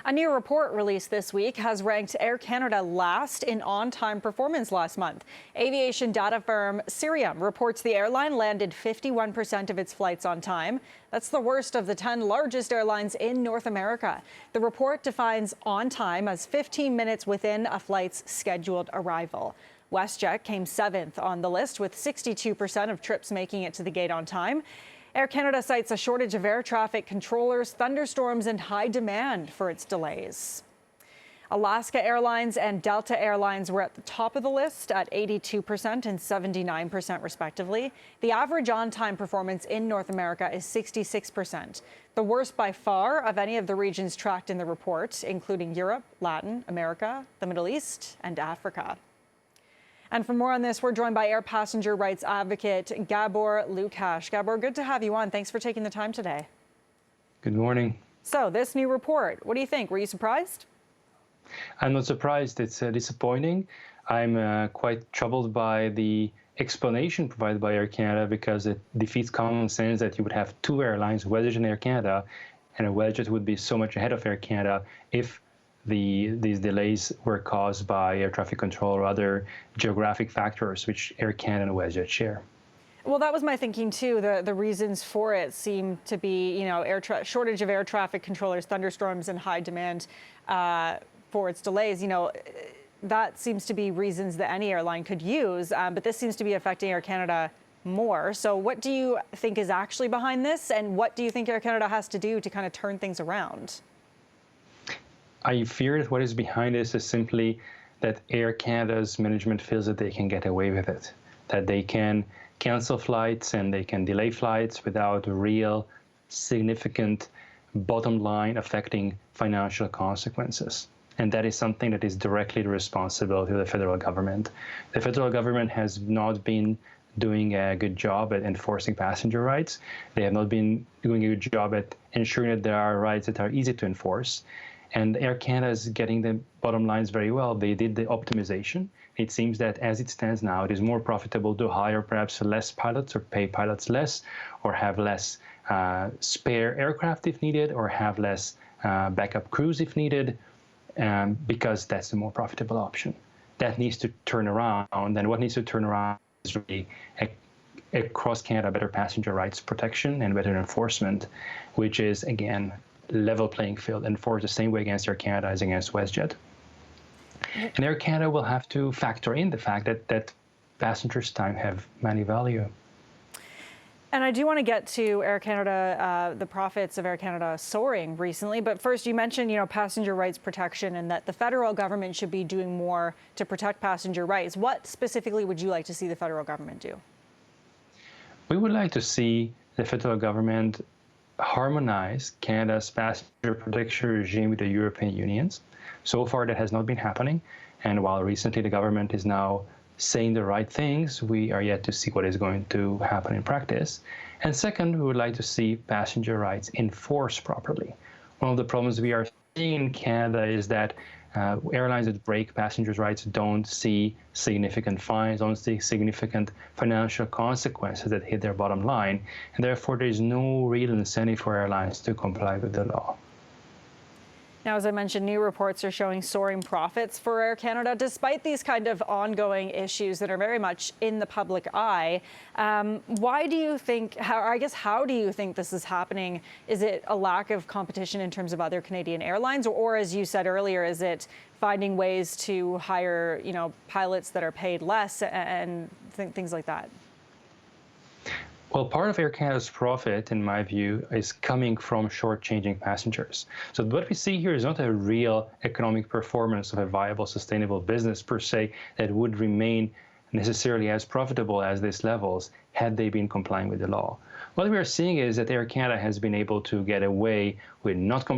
A new report released this week has ranked Air Canada last in on-time performance last month. Aviation data firm Cirium reports the airline landed 51% of its flights on time. That's the worst of the 10 largest airlines in North America. The report defines on time as 15 minutes within a flight's scheduled arrival. WestJet came 7th on the list, with 62% of trips making it to the gate on time. Air Canada cites a shortage of air traffic controllers, thunderstorms, and high demand for its delays. Alaska Airlines and Delta Airlines were at the top of the list at 82% and 79% respectively. The average on-time performance in North America is 66%, the worst by far of any of the regions tracked in the report, including Europe, Latin America, the Middle East, and Africa. And for more on this, we're joined by air passenger rights advocate Gabor Lukash. Gabor, good to have you on. Thanks for taking the time today. Good morning. So this new report, what do you think? Were you surprised? I'm not surprised. It's disappointing. I'm quite troubled by the explanation provided by Air Canada, because it defeats common sense that you would have two airlines, WestJet and Air Canada, and a WestJet would be so much ahead of Air Canada if these delays were caused by air traffic control or other geographic factors which Air Canada and WestJet share. Well, that was my thinking too. The reasons for it seem to be, shortage of air traffic controllers, thunderstorms, and high demand for its delays. That seems to be reasons that any airline could use, but this seems to be affecting Air Canada more. So what do you think is actually behind this, and what do you think Air Canada has to do to kind of turn things around? I fear that what is behind this is simply that Air Canada's management feels that they can get away with it, that they can cancel flights and they can delay flights without real significant bottom line affecting financial consequences. And that is something that is directly the responsibility of the federal government. The federal government has not been doing a good job at enforcing passenger rights. They have not been doing a good job at ensuring that there are rights that are easy to enforce. And Air Canada is getting the bottom lines very well. They did the optimization. It seems that as it stands now, it is more profitable to hire perhaps less pilots or pay pilots less, or have less spare aircraft if needed, or have less backup crews if needed, because that's the more profitable option. That needs to turn around, and what needs to turn around is really across Canada better passenger rights protection and better enforcement, which is, again, level playing field, enforced the same way against Air Canada as against WestJet. And Air Canada will have to factor in the fact that passengers' time have many value. And I do want to get to Air Canada, the profits of Air Canada soaring recently. But first, you mentioned, passenger rights protection, and that the federal government should be doing more to protect passenger rights. What specifically would you like to see the federal government do? We would like to see the federal government harmonize Canada's passenger protection regime with the European Union's. So far, that has not been happening. And while recently the government is now saying the right things, we are yet to see what is going to happen in practice. And second, we would like to see passenger rights enforced properly. One of the problems we are seeing in Canada is that airlines that break passengers' rights don't see significant fines, don't see significant financial consequences that hit their bottom line, and therefore there is no real incentive for airlines to comply with the law. Now, as I mentioned, new reports are showing soaring profits for Air Canada, despite these kind of ongoing issues that are very much in the public eye. Why do you think, how do you think this is happening? Is it a lack of competition in terms of other Canadian airlines? Or as you said earlier, is it finding ways to hire, pilots that are paid less and things like that? Well, part of Air Canada's profit, in my view, is coming from shortchanging passengers. So what we see here is not a real economic performance of a viable, sustainable business per se that would remain necessarily as profitable as these levels had they been complying with the law. What we are seeing is that Air Canada has been able to get away with not